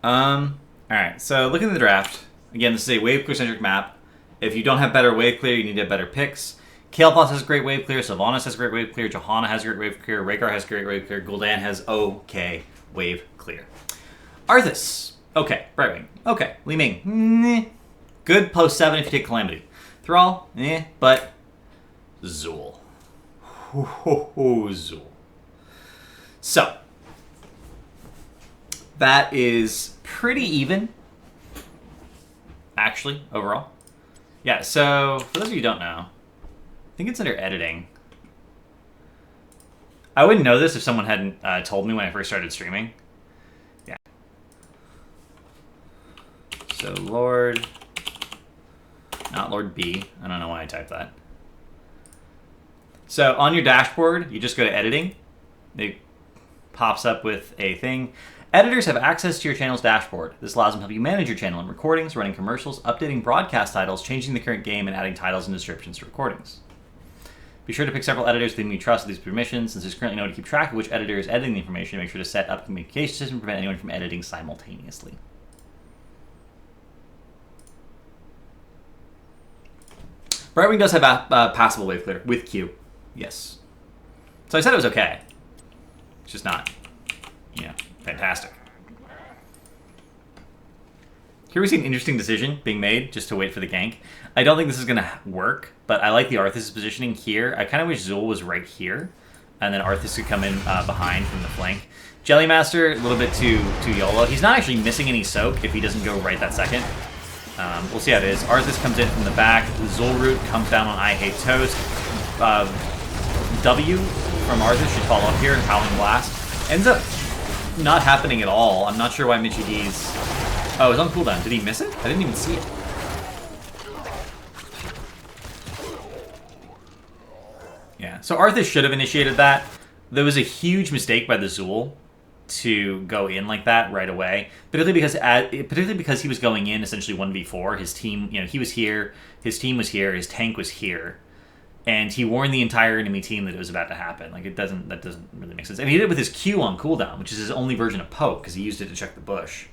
Alright, so looking at the draft, again, this is a wave clear-centric map. If you don't have better wave clear, you need to have better picks. Kael'thas has great wave clear, Sylvanas has great wave clear, Johanna has great wave clear, Rhaegar has great wave clear, Gul'dan has okay wave clear. Arthas, okay. Brightwing, okay. Li Ming, meh. Good post 7 if you take Calamity. Thrall, but Zool. Zool. So, that is pretty even, actually, overall. Yeah, so, for those of you who don't know, I think it's under editing. I wouldn't know this if someone hadn't told me when I first started streaming. Yeah. So, Lord... Not Lord B. I don't know why I typed that. So, on your dashboard, you just go to editing. It pops up with a thing. Editors have access to your channel's dashboard. This allows them to help you manage your channel in recordings, running commercials, updating broadcast titles, changing the current game, and adding titles and descriptions to recordings. Be sure to pick several editors with whom you trust with these permissions. Since there's currently no way to keep track of which editor is editing the information, make sure to set up a communication system to prevent anyone from editing simultaneously. Brightwing does have passable wave clear with Q. Yes. So I said it was okay. It's just not, fantastic. Here we see an interesting decision being made just to wait for the gank. I don't think this is going to work, but I like the Arthas' positioning here. I kind of wish Zool was right here, and then Arthas could come in behind from the flank. Jellymaster, a little bit too YOLO. He's not actually missing any soak if he doesn't go right that second. We'll see how it is. Arthas comes in from the back. The Zool root comes down on I Hate Toast. W from Arthas should follow up here. Howling Blast. Ends up not happening at all. I'm not sure why Mitchie D's... Oh, it was on cooldown. Did he miss it? I didn't even see it. Yeah, so Arthas should have initiated that. There was a huge mistake by the Zool to go in like that right away, particularly because he was going in essentially 1v4. His team, he was here, his team was here, his tank was here, and he warned the entire enemy team that it was about to happen. Like that doesn't really make sense. And he did it with his Q on cooldown, which is his only version of poke because he used it to check the bush.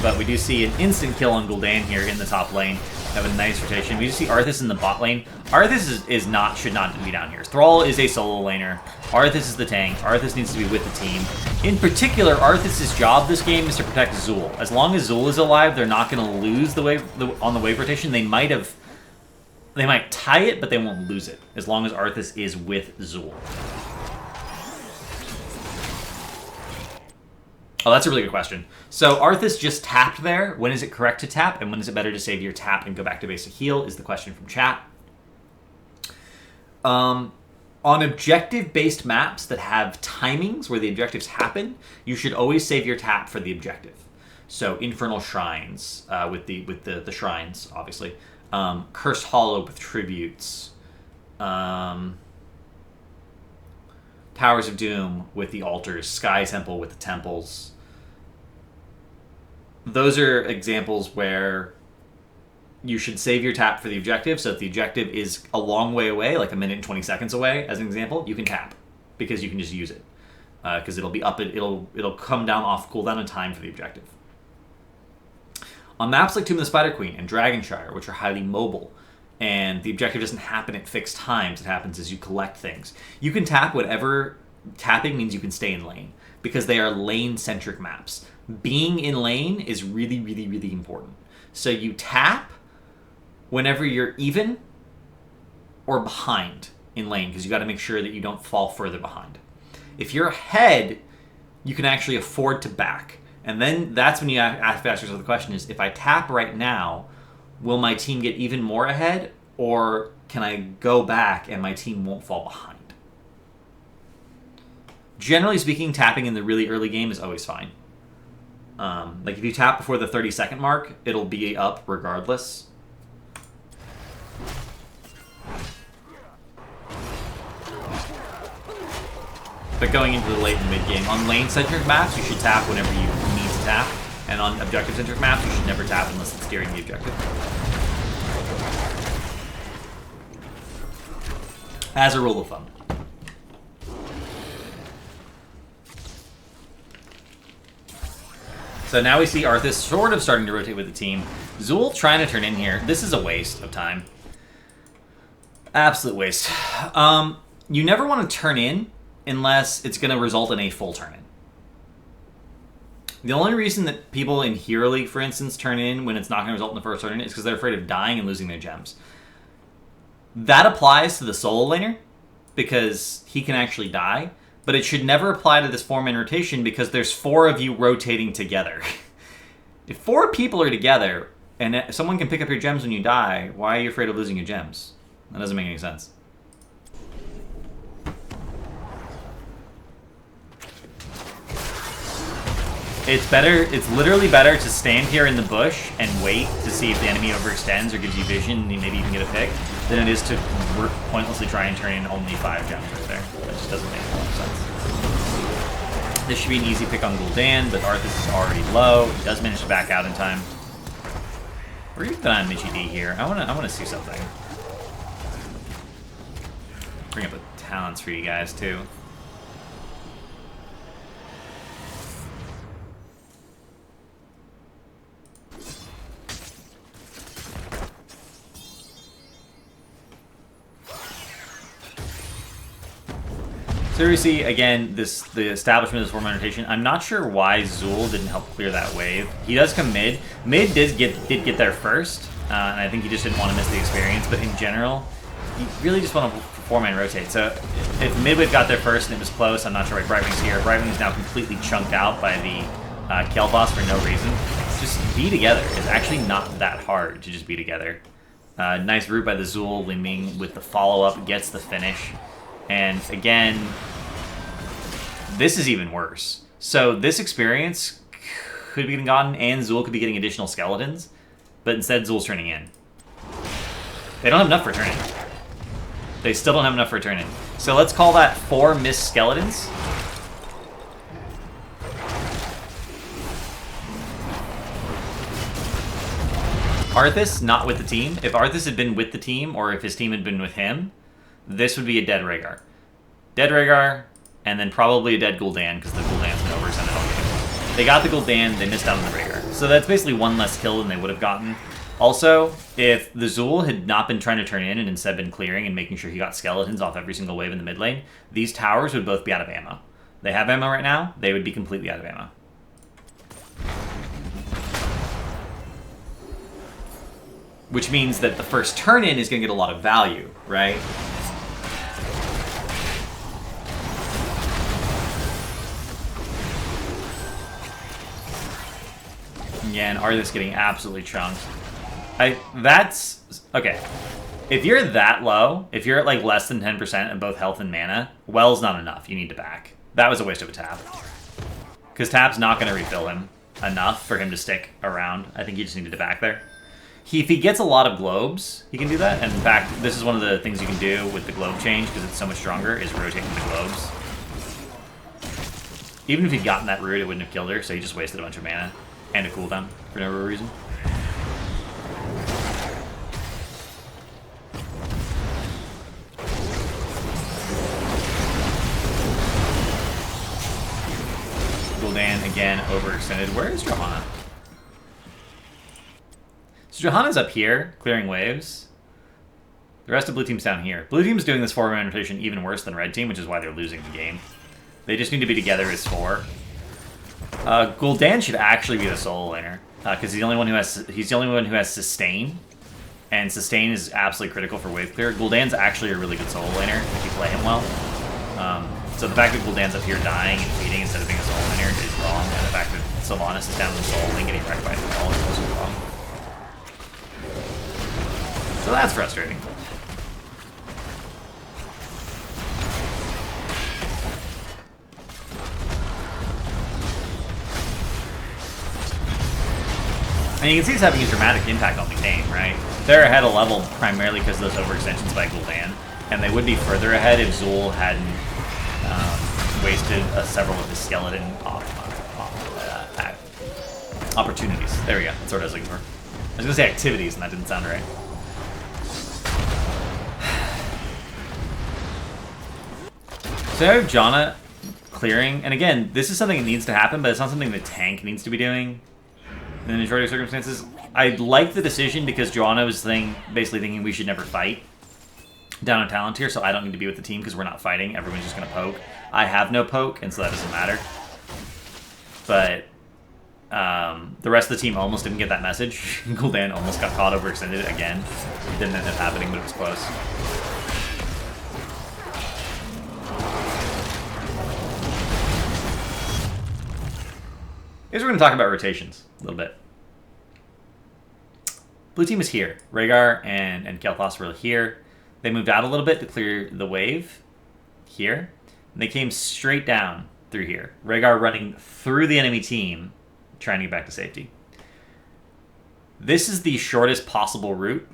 But we do see an instant kill on Gul'dan here in the top lane. Have a nice rotation. We just see Arthas in the bot lane. Arthas should not be down here. Thrall is a solo laner. Arthas is the tank. Arthas needs to be with the team. In particular, Arthas' job this game is to protect Zool. As long as Zool is alive, they're not going to lose on the wave rotation. They might tie it, but they won't lose it as long as Arthas is with Zool. Oh, that's a really good question. So Arthas just tapped there. When is it correct to tap? And when is it better to save your tap and go back to basic heal is the question from chat. On objective-based maps that have timings where the objectives happen, you should always save your tap for the objective. So Infernal Shrines with the shrines, obviously. Cursed Hollow with tributes. Towers of Doom with the altars. Sky Temple with the temples. Those are examples where you should save your tap for the objective. So if the objective is a long way away, like a minute and 20 seconds away, as an example, you can tap because you can just use it because it'll be up. It'll come down off cooldown in time for the objective. On maps like Tomb of the Spider Queen and Dragonshire, which are highly mobile, and the objective doesn't happen at fixed times, it happens as you collect things. You can tap whatever. Tapping means you can stay in lane because they are lane-centric maps. Being in lane is really, really, really important. So you tap whenever you're even or behind in lane because you got to make sure that you don't fall further behind. If you're ahead, you can actually afford to back. And then that's when you have to ask yourself the question is, if I tap right now, will my team get even more ahead or can I go back and my team won't fall behind? Generally speaking, tapping in the really early game is always fine. Like if you tap before the 30-second mark, it'll be up regardless. But going into the late and mid game, on lane-centric maps, you should tap whenever you need to tap. And on objective-centric maps, you should never tap unless it's steering the objective. As a rule of thumb. So now we see Arthas sort of starting to rotate with the team. Zul trying to turn in here. This is a waste of time. Absolute waste. You never want to turn in unless it's going to result in a full turn in. The only reason that people in Hero League, for instance, turn in when it's not going to result in the first turn in is because they're afraid of dying and losing their gems. That applies to the solo laner because he can actually die, but it should never apply to this 4-man rotation because there's 4 of you rotating together. If 4 people are together and someone can pick up your gems when you die, why are you afraid of losing your gems? That doesn't make any sense. It's literally better to stand here in the bush and wait to see if the enemy overextends or gives you vision and maybe you can get a pick than it is to pointlessly try and turn in only 5 gems right there. That just doesn't make a lot of sense. This should be an easy pick on Gul'dan, but Arthas is already low. He does manage to back out in time. We're even on Michi D here. I wanna see something. Bring up the talents for you guys too. So we see, again, the establishment of this 4-man rotation. I'm not sure why Zul didn't help clear that wave. He does come mid. Mid did get there first, and I think he just didn't want to miss the experience. But in general, he really just want to 4-man rotate. So if mid wave got there first and it was close, I'm not sure why Brightwing's here. Brightwing's now completely chunked out by the Kel boss for no reason. Just be together. It's actually not that hard to just be together. Nice root by the Zul, Li Ming with the follow-up, gets the finish. And again, this is even worse. So this experience could be getting gotten, and Zul could be getting additional skeletons, but instead Zul's turning in. They don't have enough for turn in. They still don't have enough for turn in. So let's call that 4 missed skeletons. Arthas not with the team. If Arthas had been with the team, or if his team had been with him, this would be a dead Rhaegar. Dead Rhaegar, and then probably a dead Gul'dan, because the Gul'dan's been overextended all game. They got the Gul'dan, they missed out on the Rhaegar. So that's basically 1 less kill than they would have gotten. Also, if the Zul had not been trying to turn in and instead been clearing and making sure he got skeletons off every single wave in the mid lane, these towers would both be out of ammo. They have ammo right now, they would be completely out of ammo. Which means that the first turn-in is going to get a lot of value, right? Again, Arthas getting absolutely chunked. That's... Okay. If you're that low, if you're at like less than 10% of both health and mana, well's not enough. You need to back. That was a waste of a tap. Because tap's not going to refill him enough for him to stick around. I think you just needed to back there. If he gets a lot of globes, he can do that. And in fact, this is one of the things you can do with the globe change, because it's so much stronger, is rotating the globes. Even if he'd gotten that root, it wouldn't have killed her, so he just wasted a bunch of mana and a cooldown for no real reason. Gul'dan, again, overextended. Where is Johanna? So Johanna's up here, clearing waves. The rest of blue team's down here. Blue team's doing this 4-man rotation even worse than red team, which is why they're losing the game. They just need to be together as 4. Gul'dan should actually be the solo laner, because he's the only one who has sustain, and sustain is absolutely critical for wave clear. Gul'dan's actually a really good solo laner if you play him well. So the fact that Gul'dan's up here dying and feeding instead of being a solo laner is wrong, and the fact that Sylvanas is down in the solo lane getting wrecked by Thrall is also wrong. So that's frustrating. And you can see it's having a dramatic impact on the game, right? They're ahead a level primarily because of those overextensions by Gul'dan, and they would be further ahead if Zul hadn't wasted several of his skeleton opportunities. There we go. That's what I was looking for. I was going to say activities, and that didn't sound right. So I have Janna clearing. And again, this is something that needs to happen, but it's not something the tank needs to be doing in the majority of circumstances. I like the decision because Joanna was basically thinking we should never fight down in Talent here, so I don't need to be with the team because we're not fighting. Everyone's just going to poke. I have no poke, and so that doesn't matter. But the rest of the team almost didn't get that message. Gul'dan almost got caught overextended again. It didn't end up happening, but it was close. Here's we're going to talk about rotations a little bit. Blue team is here. Rhaegar and Kael'thas were here. They moved out a little bit to clear the wave here. And they came straight down through here. Rhaegar running through the enemy team, trying to get back to safety. This is the shortest possible route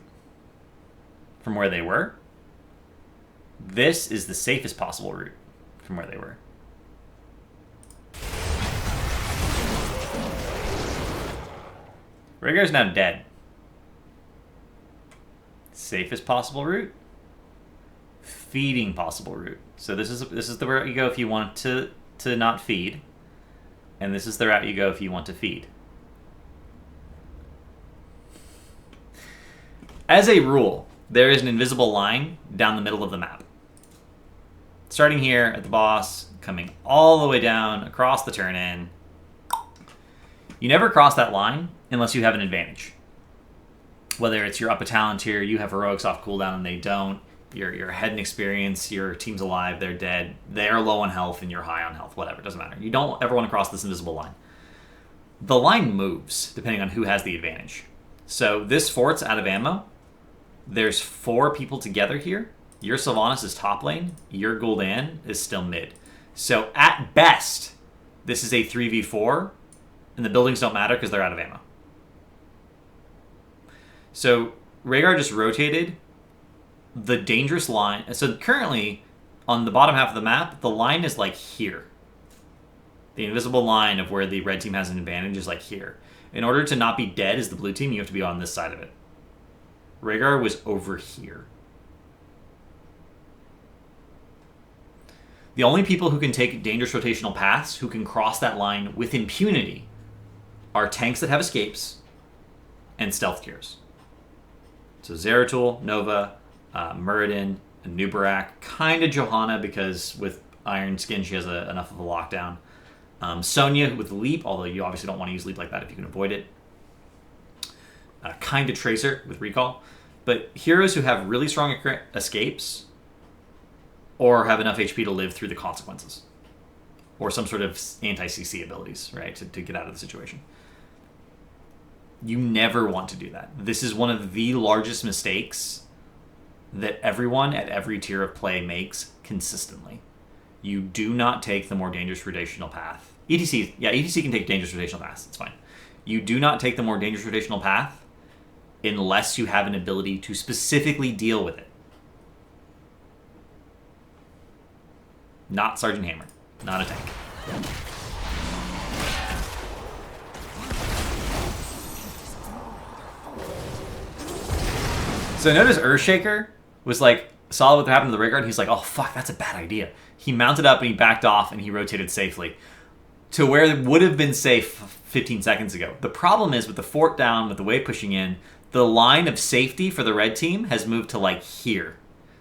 from where they were. This is the safest possible route from where they were. Rhaegar's now dead. Safest possible route. Feeding possible route. So this is the route you go if you want to not feed. And this is the route you go if you want to feed. As a rule, there is an invisible line down the middle of the map. Starting here at the boss, coming all the way down across the turn-in. You never cross that line unless you have an advantage. Whether it's you're up a talent tier, you have heroics off cooldown and they don't, you're ahead in experience, your team's alive, they're dead, they're low on health and you're high on health, whatever, it doesn't matter. You don't ever want to cross this invisible line. The line moves depending on who has the advantage. So this fort's out of ammo. There's 4 people together here. Your Sylvanas is top lane, your Gul'dan is still mid. So at best, this is a 3v4, and the buildings don't matter because they're out of ammo. So Rhaegar just rotated the dangerous line. So currently, on the bottom half of the map, the line is like here. The invisible line of where the red team has an advantage is like here. In order to not be dead as the blue team, you have to be on this side of it. Rhaegar was over here. The only people who can take dangerous rotational paths, who can cross that line with impunity, are tanks that have escapes and stealth cures. So Zeratul, Nova, Muradin, and Nubarak, kind of Johanna because with Iron Skin she has enough of a lockdown. Sonya with Leap, although you obviously don't want to use Leap like that if you can avoid it. Kind of Tracer with Recall. But heroes who have really strong escapes or have enough HP to live through the consequences. Or some sort of anti-CC abilities, right, to get out of the situation. You never want to do that. This is one of the largest mistakes that everyone at every tier of play makes consistently. You do not take the more dangerous rotational path. ETC can take dangerous rotational paths. It's fine. You do not take the more dangerous rotational path unless you have an ability to specifically deal with it. Not Sergeant Hammer. Not a tank. So notice Earthshaker was like, saw what happened to the Rhaegar, and he's like, oh fuck, that's a bad idea. He mounted up and he backed off and he rotated safely to where it would have been safe 15 seconds ago. The problem is with the fort down, with the wave pushing in, the line of safety for the red team has moved to like here.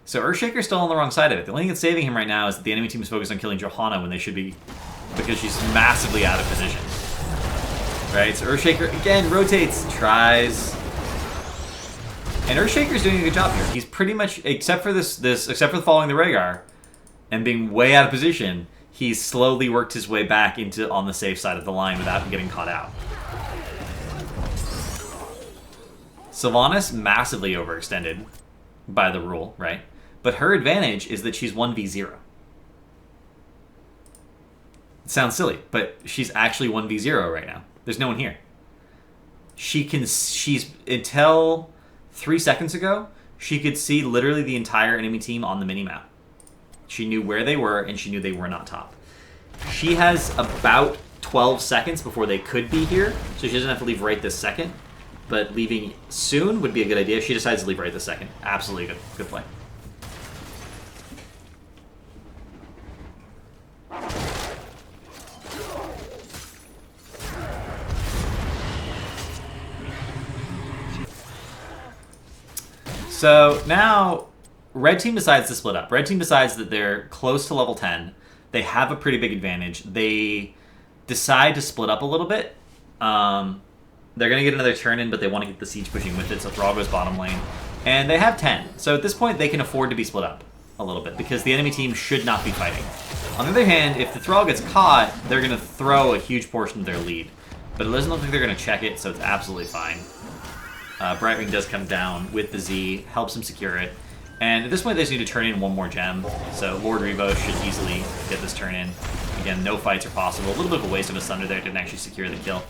So Earthshaker's still on the wrong side of it. The only thing that's saving him right now is that the enemy team is focused on killing Johanna when they should be, because she's massively out of position. Right, so Earthshaker again rotates, tries. And Earthshaker's doing a good job here. He's pretty much, except for except for following the Rhaegar and being way out of position, he's slowly worked his way back into on the safe side of the line without getting caught out. Sylvanas massively overextended by the rule, right? But her advantage is that she's 1v0. It sounds silly, but she's actually 1v0 right now. There's no one here. She's until 3 seconds ago, she could see literally the entire enemy team on the minimap. She knew where they were, and she knew they were not top. She has about 12 seconds before they could be here, so she doesn't have to leave right this second. But leaving soon would be a good idea. She decides to leave right this second. Absolutely good play. So now, red team decides to split up. Red team decides that they're close to level 10. They have a pretty big advantage. They decide to split up a little bit. They're going to get another turn in, but they want to get the siege pushing with it, so Thrall goes bottom lane. And they have 10. So at this point, they can afford to be split up a little bit, because the enemy team should not be fighting. On the other hand, if the Thrall gets caught, they're going to throw a huge portion of their lead. But it doesn't look like they're going to check it, so it's absolutely fine. Brightwing does come down with the Z, helps him secure it. And at this point, they just need to turn in one more gem. So Lord Revo should easily get this turn in. Again, no fights are possible. A little bit of a waste of a Sunder there, didn't actually secure the kill.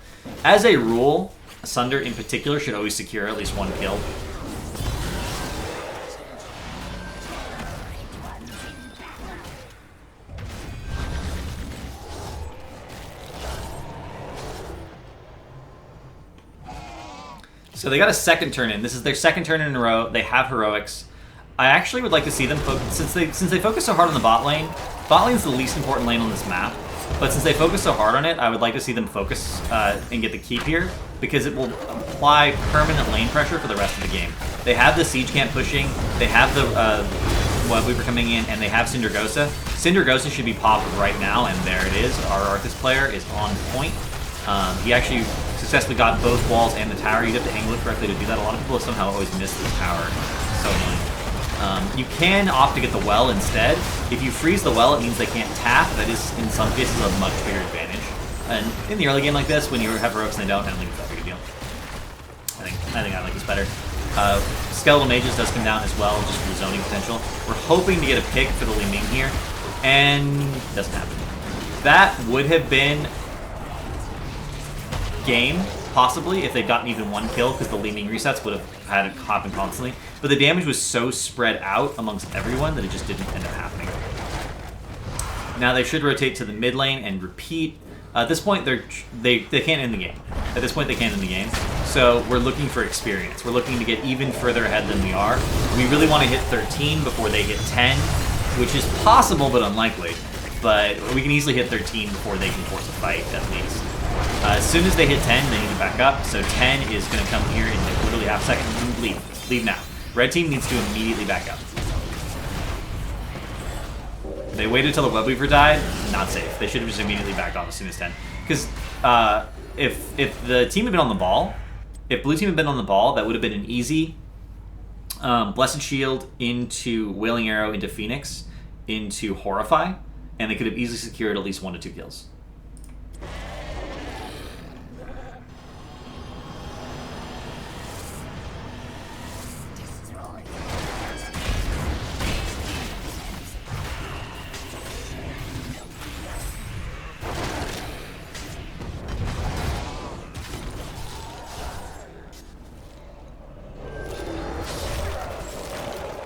As a rule, a Sunder in particular should always secure at least one kill. So they got a second turn in. This is their second turn in a row. They have heroics. I actually would like to see them focus, since they focus so hard on the bot lane is the least important lane on this map. But since they focus so hard on it, I would like to see them focus and get the keep here, because it will apply permanent lane pressure for the rest of the game. They have the siege camp pushing. They have the Web Weaver coming in, and they have Syndragosa. Syndragosa should be popped right now, and there it is. Our Arthas player is on point. He actually successfully got both walls and the tower. You'd have to angle it correctly to do that. A lot of people have somehow always missed this tower. So annoying. You can opt to get the well instead. If you freeze the well, it means they can't tap. That is, in some cases, a much bigger advantage. And in the early game like this, when you have heroics and they don't, I don't think it's that big a deal. I think I like this better. Skeletal Mages does come down as well, just for the zoning potential. We're hoping to get a pick for the Li Ming here, and it doesn't happen. That would have been game, possibly, if they'd gotten even one kill, because the Li Ming resets would have had it happen constantly. But the damage was so spread out amongst everyone that it just didn't end up happening. Now they should rotate to the mid lane and repeat. At this point, they can't end the game. At this point, they can't end the game. So we're looking for experience. We're looking to get even further ahead than we are. We really want to hit 13 before they hit 10, which is possible but unlikely. But we can easily hit 13 before they can force a fight, at least. As soon as they hit 10, they need to back up. So 10 is going to come here in like literally half a second. Leave. Leave now. Red team needs to immediately back up. They waited till the Web Weaver died. Not safe. They should have just immediately backed off as soon as 10. Because if the team had been on the ball, if blue team had been on the ball, that would have been an easy Blessed Shield into Wailing Arrow into Phoenix into Horrify, and they could have easily secured at least 1 to 2 kills.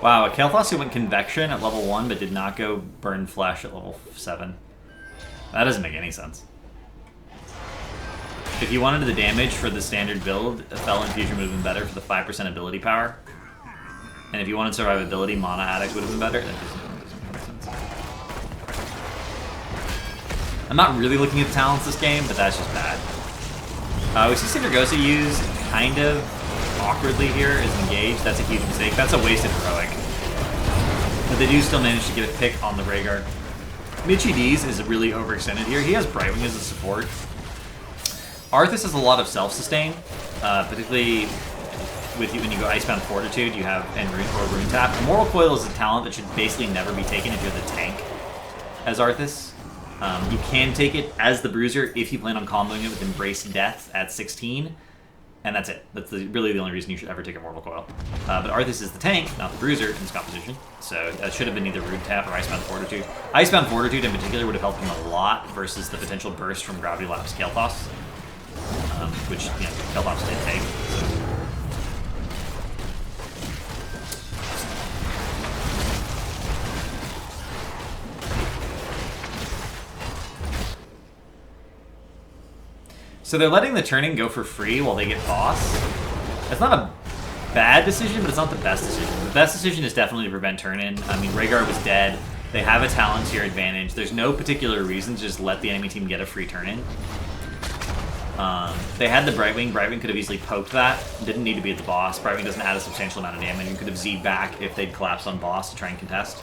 Wow, a Kael'thas who went Convection at level 1 but did not go Burn Flesh at level 7. That doesn't make any sense. If you wanted the damage for the standard build, a Fel Infusion would have been better for the 5% ability power. And if you wanted survivability, Mana Addict would have been better. That doesn't make sense. I'm not really looking at the talents this game, but that's just bad. We see Syndragosa used kind of awkwardly here is engaged. That's a huge mistake. That's a wasted heroic. But they do still manage to get a pick on the Rhaegar. Michi D's is really overextended here. He has Brightwing as a support. Arthas has a lot of self-sustain, particularly with you when you go Icebound Fortitude, you have Rune Tap. Moral Coil is a talent that should basically never be taken if you're the tank as Arthas. You can take it as the Bruiser if you plan on comboing it with Embrace Death at 16. And that's it. That's really the only reason you should ever take a Mortal Coil. But Arthas is the tank, not the Bruiser in this composition. So that should have been either Rune Tap or Icebound Fortitude. Icebound Fortitude in particular would have helped him a lot versus the potential burst from Gravity Lapse Kael'thas. Which, you know, Kael'thas did take. So they're letting the turning go for free while they get boss. That's not a bad decision, but it's not the best decision. The best decision is definitely to prevent turn-in. I mean, Rhaegar was dead. They have a Talon's here advantage. There's no particular reason to just let the enemy team get a free turn-in. They had the Brightwing. Brightwing could have easily poked that. Didn't need to be at the boss. Brightwing doesn't add a substantial amount of damage. You could have Z'd back if they'd collapsed on boss to try and contest.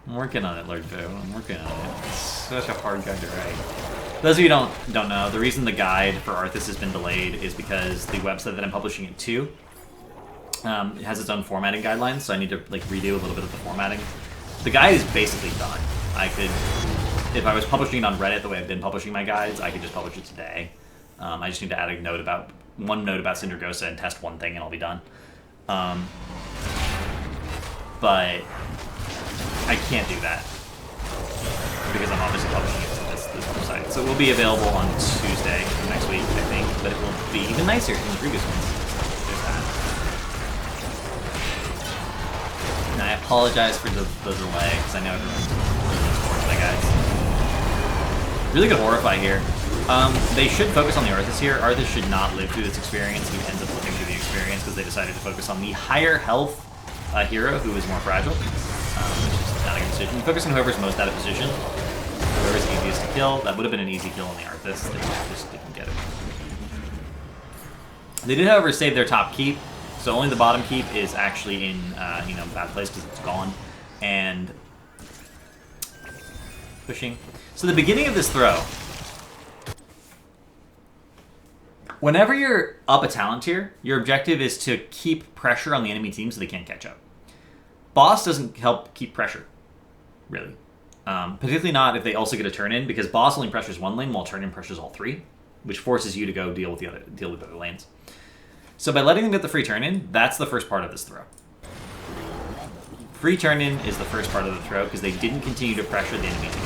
I'm working on it, Lord Boo. I'm working on it. It's such a hard guide to write. For those of you who don't know, the reason the guide for Arthas has been delayed is because the website that I'm publishing it to it has its own formatting guidelines, so I need to like redo a little bit of the formatting. The guide is basically done. I could, if I was publishing it on Reddit the way I've been publishing my guides, I could just publish it today. I just need to add a note about Syndragosa and test one thing, and I'll be done. But I can't do that because I'm obviously publishing it to this website. So it will be available on Tuesday next week, I think, but it will be even nicer than the previous ones. There's that. And I apologize for the delay, because I know everyone's looking forward to that, guys. Really good Horrify here. They should focus on the Arthas here. Arthas should not live through this experience. He ends up living through the experience because they decided to focus on the higher health hero who is more fragile. Which is not a good decision. Focus on whoever's most out of position. Whoever's easiest to kill. That would have been an easy kill on the Arthas. They just didn't get it. They did, however, save their top keep. So only the bottom keep is actually in bad place because it's gone. And pushing. So the beginning of this throw. Whenever you're up a talent tier, your objective is to keep pressure on the enemy team so they can't catch up. Boss doesn't help keep pressure, really. Particularly not if they also get a turn-in, because boss only pressures one lane while turn-in pressures all three, which forces you to go deal with other lanes. So by letting them get the free turn-in, that's the first part of this throw. Free turn-in is the first part of the throw because they didn't continue to pressure the enemy team.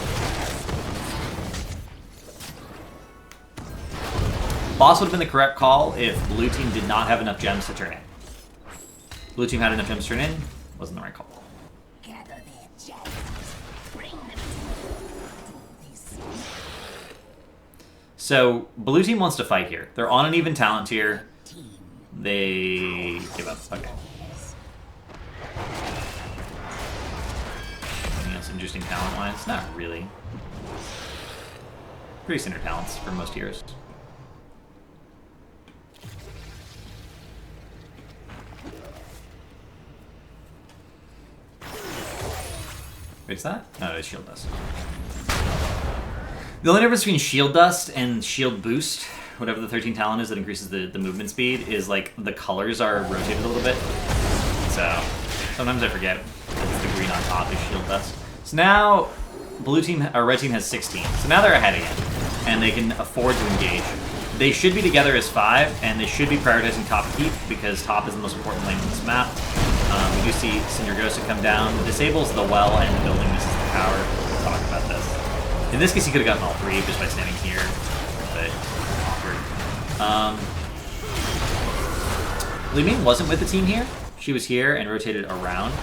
Boss would have been the correct call if blue team did not have enough gems to turn in. Blue team had enough gems to turn in. Wasn't the right call. So blue team wants to fight here. They're on an even talent tier. They give up. Okay. Anything else interesting talent-wise? Not really. Pretty standard talents for most heroes. Wait, is that? No, it's Shield Dust. The only difference between Shield Dust and Shield Boost, whatever the 13 talent is that increases the movement speed, is like the colors are rotated a little bit. So sometimes I forget it's the green on top is Shield Dust. So now blue team or red team has 16. So now they're ahead again, and they can afford to engage. They should be together as 5, and they should be prioritizing top keep because top is the most important lane on this map. We do see Syndragosa come down, disables the well and the building, misses the tower. We'll talk about this. In this case, he could have gotten all 3 just by standing here, but awkward. Li Ming wasn't with the team here. She was here and rotated around,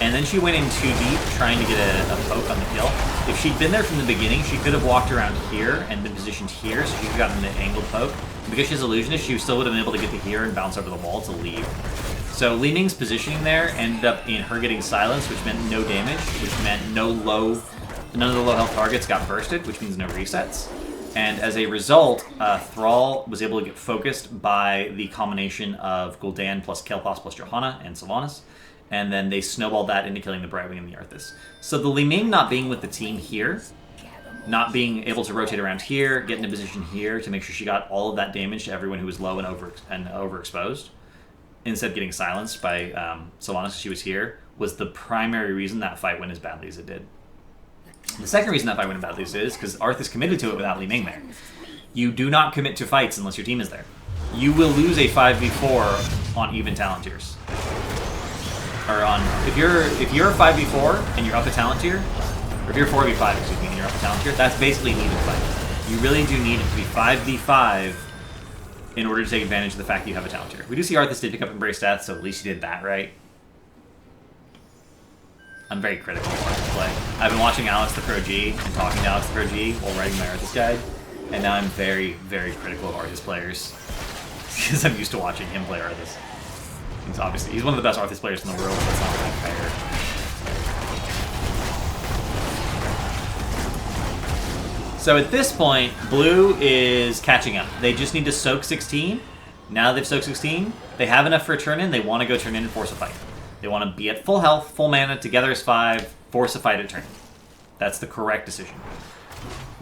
and then she went in too deep trying to get a poke on the kill. If she'd been there from the beginning, she could have walked around here and been positioned here, so she could have gotten the angled poke. Because she's illusionist, she still would have been able to get to here and bounce over the wall to leave. So Li Ming's positioning there ended up in her getting silenced, which meant no damage, which meant none of the low health targets got bursted, which means no resets. And as a result, Thrall was able to get focused by the combination of Gul'dan plus Kael'thas plus Johanna and Sylvanas, and then they snowballed that into killing the Brightwing and the Arthas. So the Li Ming not being with the team here, not being able to rotate around here, get into position here to make sure she got all of that damage to everyone who was low and overexposed, instead of getting silenced by Sylvanas as she was here, was the primary reason that fight went as badly as it did. The second reason that fight went as badly as it is because Arthas committed to it without Li Ming there. You do not commit to fights unless your team is there. You will lose a 5v4 on even talent tiers. Or on if you're 5v4 and you're up a talent tier, or if you're 4v5, excuse me, and you're up a talent tier, that's basically an even fight. You really do need it to be 5v5 in order to take advantage of the fact that you have a talent tier. We do see Arthas did pick up Embrace Death, so at least he did that right. I'm very critical of Arthas play. I've been watching Alex the Pro G and talking to Alex the Pro G while writing my Arthas guide, and now I'm very, very critical of Arthas players because I'm used to watching him play Arthas. He's one of the best Arthas players in the world, but it's not really fair. So at this point, blue is catching up. They just need to soak 16. Now they've soaked 16. They have enough for a turn in. They want to go turn in and force a fight. They want to be at full health, full mana, together as 5, force a fight at turn. That's the correct decision.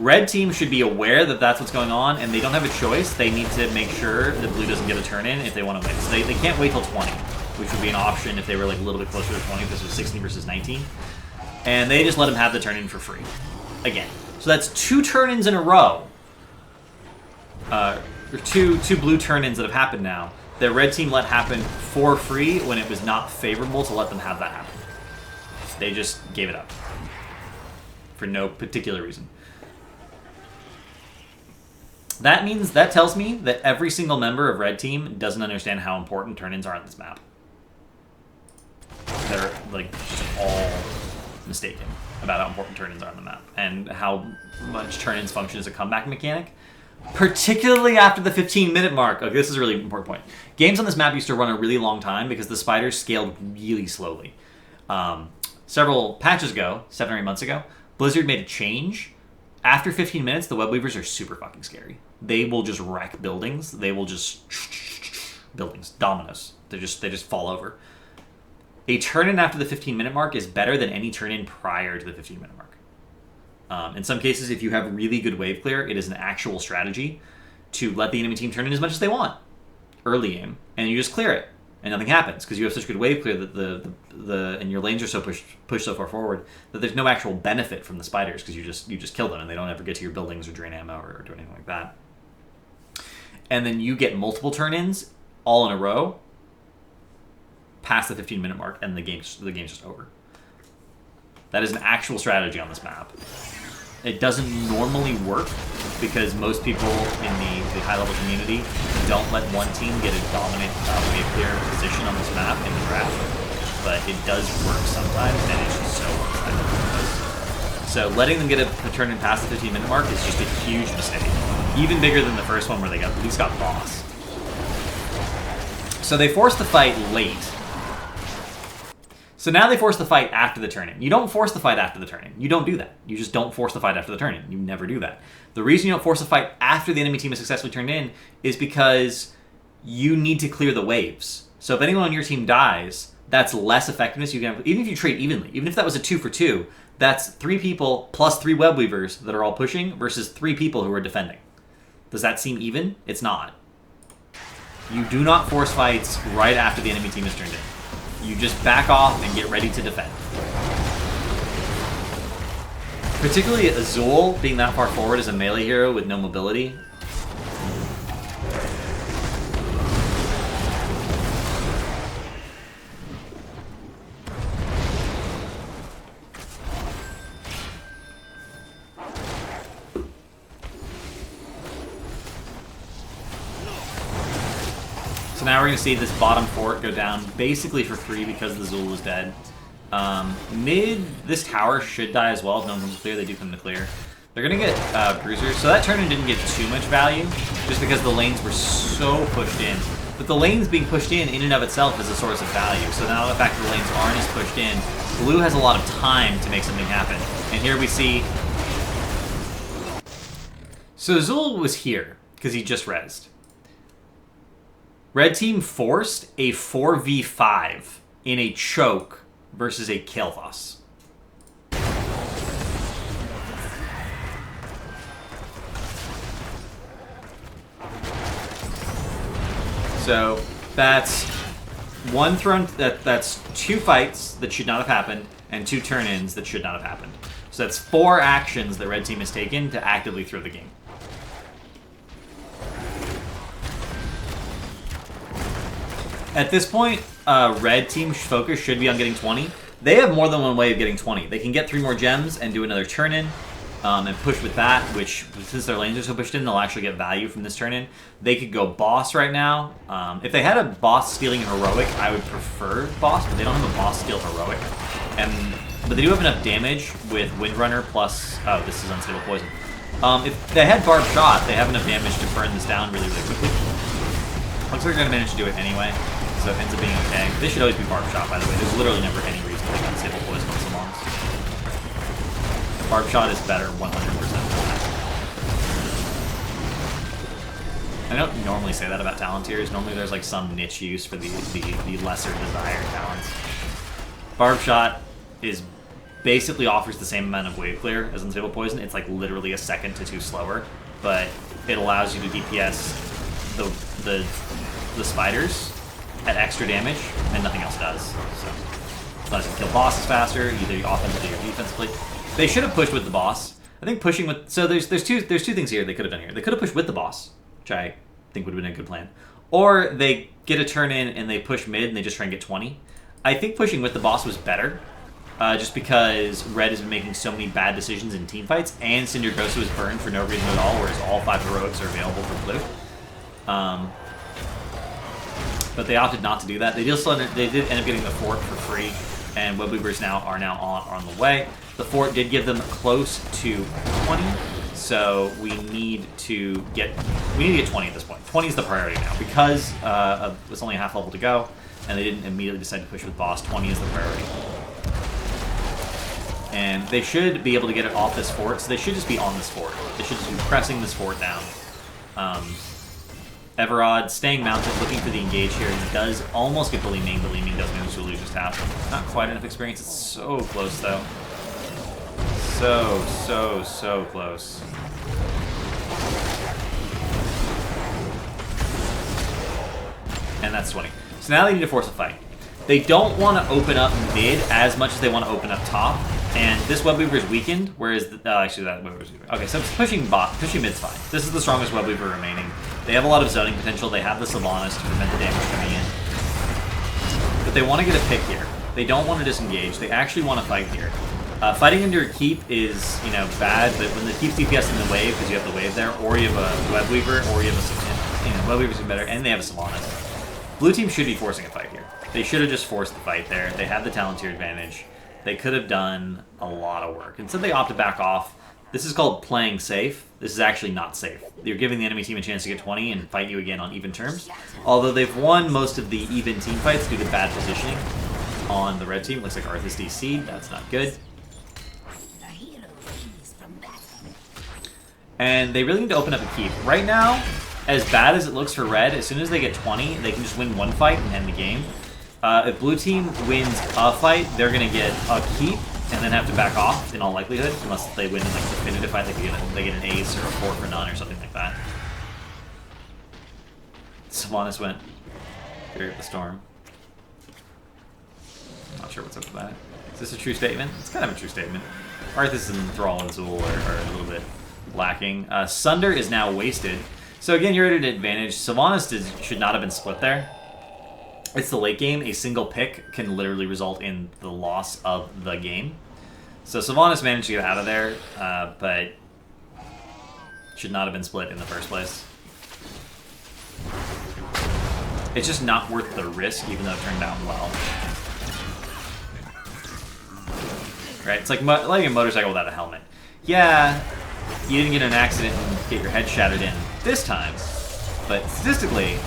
Red team should be aware that that's what's going on, and they don't have a choice. They need to make sure that blue doesn't get a turn in if they want to win. So they can't wait till 20, which would be an option if they were like a little bit closer to 20. If this was 16 versus 19. And they just let him have the turn in for free. Again. So that's 2 turn-ins in a row. Or two blue turn-ins that have happened now. That red team let happen for free when it was not favorable to let them have that happen. They just gave it up. For no particular reason. That tells me that every single member of red team doesn't understand how important turn-ins are on this map. They're like just all mistaken about how important turn-ins are on the map and how much turn-ins function as a comeback mechanic, particularly after the 15-minute mark. Okay, this is a really important point. Games on this map used to run a really long time because the spiders scaled really slowly. Several patches ago, 7 or 8 months ago, Blizzard made a change. After 15 minutes, the web weavers are super fucking scary. They will just wreck buildings. They will just buildings, dominoes. They just fall over. A turn-in after the 15-minute mark is better than any turn-in prior to the 15-minute mark. In some cases, if you have really good wave clear, it is an actual strategy to let the enemy team turn in as much as they want early game, and you just clear it, and nothing happens because you have such good wave clear that and your lanes are so pushed so far forward that there's no actual benefit from the spiders because you just kill them and they don't ever get to your buildings or drain ammo or do anything like that. And then you get multiple turn-ins all in a row past the 15-minute mark, and the game's just over. That is an actual strategy on this map. It doesn't normally work because most people in the high-level community don't let one team get a dominant wave clear position on this map in the draft, but it does work sometimes, and it's just so unexpected. So letting them get a turn in past the 15-minute mark is just a huge mistake. Even bigger than the first one where they at least got boss. So they forced the fight late. So now they force the fight after the turn-in. You don't force the fight after the turn-in. You don't do that. You just don't force the fight after the turn-in. You never do that. The reason you don't force the fight after the enemy team has successfully turned in is because you need to clear the waves. So if anyone on your team dies, that's less effectiveness you can have. Even if you trade evenly, even if that was a 2 for 2, that's 3 people plus 3 web weavers that are all pushing versus 3 people who are defending. Does that seem even? It's not. You do not force fights right after the enemy team is turned in. You just back off and get ready to defend. Particularly Azul being that far forward as a melee hero with no mobility. So now we're going to see this bottom fort go down basically for free because the Zul is dead. Mid, this tower should die as well if no one comes to clear. They do come to clear. They're going to get bruisers. So that turn-in didn't get too much value just because the lanes were so pushed in. But the lanes being pushed in and of itself is a source of value. So now the fact that the lanes aren't as pushed in, blue has a lot of time to make something happen. And here we see... So Zul was here because he just rezzed. Red team forced a 4v5 in a choke versus a Kael'thas. So that's one thrown. That's 2 fights that should not have happened and 2 turn-ins that should not have happened. So that's 4 actions that red team has taken to actively throw the game. At this point, red team's focus should be on getting 20. They have more than one way of getting 20. They can get 3 more gems and do another turn-in and push with that, which, since their lanes are so pushed in, they'll actually get value from this turn-in. They could go boss right now. If they had a boss stealing heroic, I would prefer boss, but they don't have a boss steal heroic. But they do have enough damage with Windrunner plus... Oh, this is unstable poison. If they had Barb Shot, they have enough damage to burn this down really, really quickly. Looks like they're going to manage to do it anyway. So it ends up being okay. This should always be Barb Shot, by the way. There's literally never any reason to take unstable poison on Salons. Barb Shot is better 100% of the time. I don't normally say that about talent tiers. Normally there's like some niche use for the lesser desired talents. Barb Shot is basically offers the same amount of wave clear as Unstable Poison. It's like literally a second to 2 slower, but it allows you to DPS the spiders at extra damage, and nothing else does. So it allows you to kill bosses faster, either offensively or defensively. They should have pushed with the boss. I think pushing with there's two things here they could have done here. They could have pushed with the boss, which I think would have been a good plan, or they get a turn in and they push mid and they just try and get 20. I think pushing with the boss was better, just because Red has been making so many bad decisions in team fights, and Cindergosa was burned for no reason at all, whereas all 5 heroics are available for blue. But they opted not to do that. They did end up getting the fort for free, and Webweavers are now on the way. The fort did give them close to 20, so we need to get 20 at this point. 20 is the priority now because it's only a half level to go, and they didn't immediately decide to push with boss. 20 is the priority, and they should be able to get it off this fort. So they should just be on this fort. They should just be pressing this fort down. Everod staying mounted, looking for the engage here. He does almost get the Li Ming, but Li Ming does manage to lose his tap. Not quite enough experience. It's so close, though. So close. And that's 20. So now they need to force a fight. They don't want to open up mid as much as they want to open up top. And this Webweaver is weakened, whereas actually that Webweaver is weakened. Okay, so pushing mid's fine. This is the strongest Webweaver remaining. They have a lot of zoning potential. They have the Sylvanas to prevent the damage coming in. But they want to get a pick here. They don't want to disengage. They actually want to fight here. Fighting under a keep is, bad, but when the keep's DPS in the wave, because you have the wave there, or you have a Webweaver, or you have Webweaver's better, and they have a Sylvanas. Blue team should be forcing a fight here. They should have just forced the fight there. They have the talent tier advantage. They could have done a lot of work. Instead, they opt to back off. This is called playing safe. This is actually not safe. You're giving the enemy team a chance to get 20 and fight you again on even terms. Although they've won most of the even team fights due to bad positioning on the red team. Looks like Arthas DC'd. That's not good. And they really need to open up a keep. Right now, as bad as it looks for red, as soon as they get 20, they can just win one fight and end the game. If blue team wins a fight, they're going to get a keep and then have to back off in all likelihood, unless they win in like definitive fight. They get an ace or a 4 for none or something like that. Sylvanas went Fury of the Storm. Not sure what's up with that. Is this a true statement? It's kind of a true statement. Arthas and Thrall and Zul are a little bit lacking. Sunder is now wasted. So again, you're at an advantage. Sylvanas should not have been split there. It's the late game. A single pick can literally result in the loss of the game. So Sylvanas managed to get out of there, but should not have been split in the first place. It's just not worth the risk, even though it turned out well. Right? It's like a motorcycle without a helmet. Yeah, you didn't get in an accident and get your head shattered in this time, but statistically,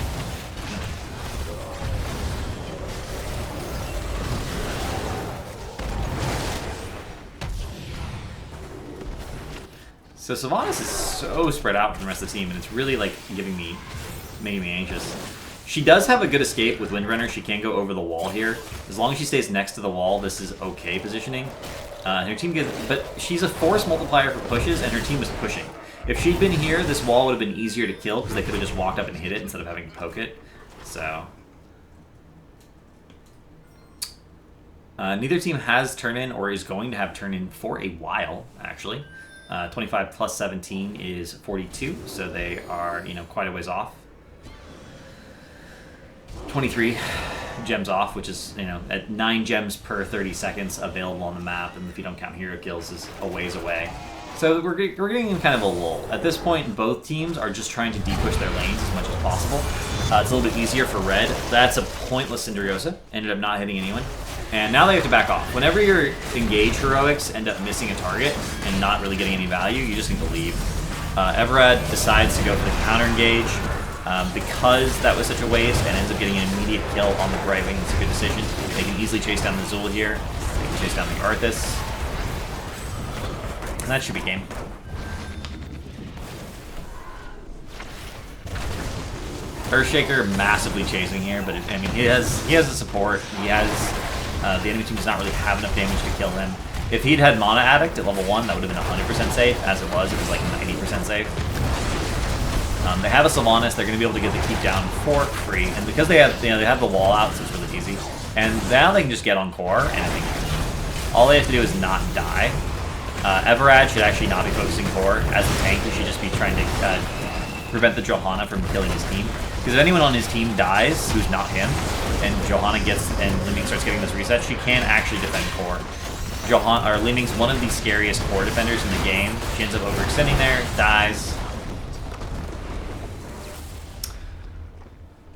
so Sylvanas is so spread out from the rest of the team, and it's really like making me anxious. She does have a good escape with Windrunner. She can go over the wall here. As long as she stays next to the wall, this is okay positioning. Her team but she's a force multiplier for pushes, and her team was pushing. If she'd been here, this wall would have been easier to kill because they could have just walked up and hit it instead of having to poke it. So neither team has turn-in or is going to have turn-in for a while, actually. 25 plus 17 is 42, so they are, quite a ways off. 23 gems off, which is, at 9 gems per 30 seconds available on the map, and if you don't count hero kills, is a ways away. So we're getting in kind of a lull. At this point, both teams are just trying to de-push their lanes as much as possible. It's a little bit easier for red. That's a pointless Cindergosa. Ended up not hitting anyone. And now they have to back off. Whenever your engage heroics end up missing a target and not really getting any value, you just need to leave. Everad decides to go for the counter engage because that was such a waste and ends up getting an immediate kill on the right wing. It's a good decision. They can easily chase down the Zul here. They can chase down the Arthas. And that should be game. Earthshaker massively chasing here, but I mean, he has the support. He has the enemy team does not really have enough damage to kill him. If he'd had Mana Addict at level 1, that would have been 100% safe. As it was like 90% safe. They have a Sylvanas. They're going to be able to get the keep down for free, and because they have they have the wall out, so it's really easy. And now they can just get on core, and I think all they have to do is not die. Everad should actually not be focusing core as a tank. He should just be trying to prevent the Johanna from killing his team. Because if anyone on his team dies who's not him, and Johanna gets and Liming starts getting this reset, she can actually defend core. Liming's one of the scariest core defenders in the game. She ends up overextending there, dies.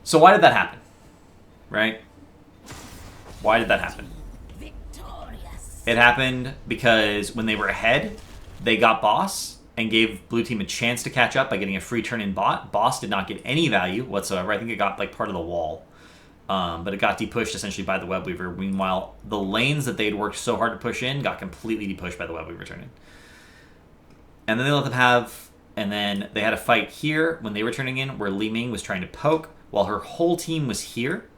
So why did that happen? Right? Why did that happen? It happened because when they were ahead, they got boss and gave blue team a chance to catch up by getting a free turn in bot. Boss did not get any value whatsoever. I think it got like part of the wall. But it got depushed essentially by the web weaver. Meanwhile, the lanes that they'd worked so hard to push in got completely depushed by the web weaver turning. And then they let them have, and then they had a fight here when they were turning in where Li Ming was trying to poke while her whole team was here.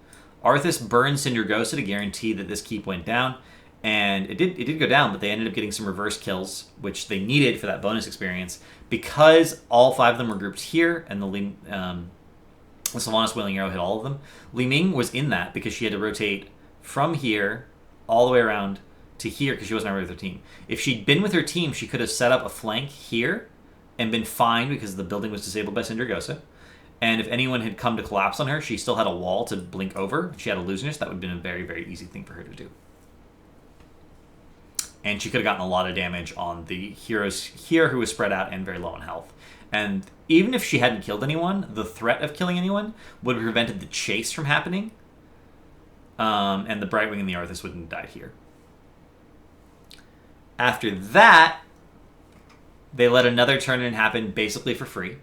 Arthas burned Cindergosa to guarantee that this keep went down. And it did go down, but they ended up getting some reverse kills, which they needed for that bonus experience. Because all 5 of them were grouped here, and the Sylvanas Wailing Arrow hit all of them. Li Ming was in that because she had to rotate from here all the way around to here because she wasn't with her team. If she'd been with her team, she could have set up a flank here and been fine because the building was disabled by Cindergosa. And if anyone had come to collapse on her, she still had a wall to blink over. If she had a loserness, that would have been a very, very easy thing for her to do. And she could have gotten a lot of damage on the heroes here who was spread out and very low on health. And even if she hadn't killed anyone, the threat of killing anyone would have prevented the chase from happening. And the Brightwing and the Arthas wouldn't have died here. After that, they let another turn-in happen basically for free.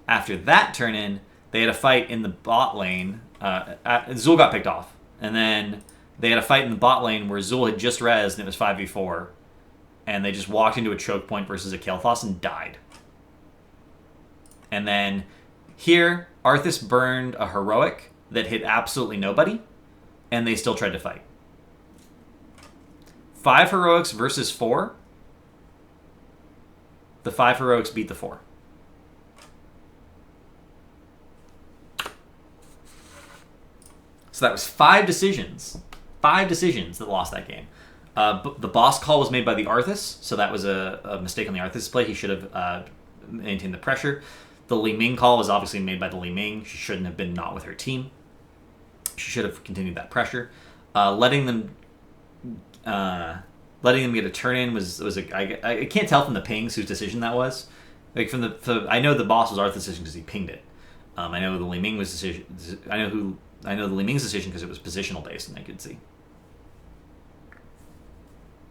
After that turn-in, they had a fight in the bot lane. Zul got picked off. And then they had a fight in the bot lane where Zul had just rezzed and it was 5v4. And they just walked into a choke point versus a Kael'thas and died. And then here, Arthas burned a heroic that hit absolutely nobody. And they still tried to fight. 5 heroics versus 4. The 5 heroics beat the 4. So that was 5 decisions. 5 decisions that lost that game. The boss call was made by the Arthas, so that was a mistake on the Arthas play. He should have maintained the pressure. The Li Ming call was obviously made by the Li Ming. She shouldn't have been not with her team. She should have continued that pressure. Letting them get a turn in was I can't tell from the pings whose decision that was. Like I know the boss was Arthas' decision because he pinged it. I know the Li Ming was decision. I know the Li Ming's decision because it was positional based and I could see.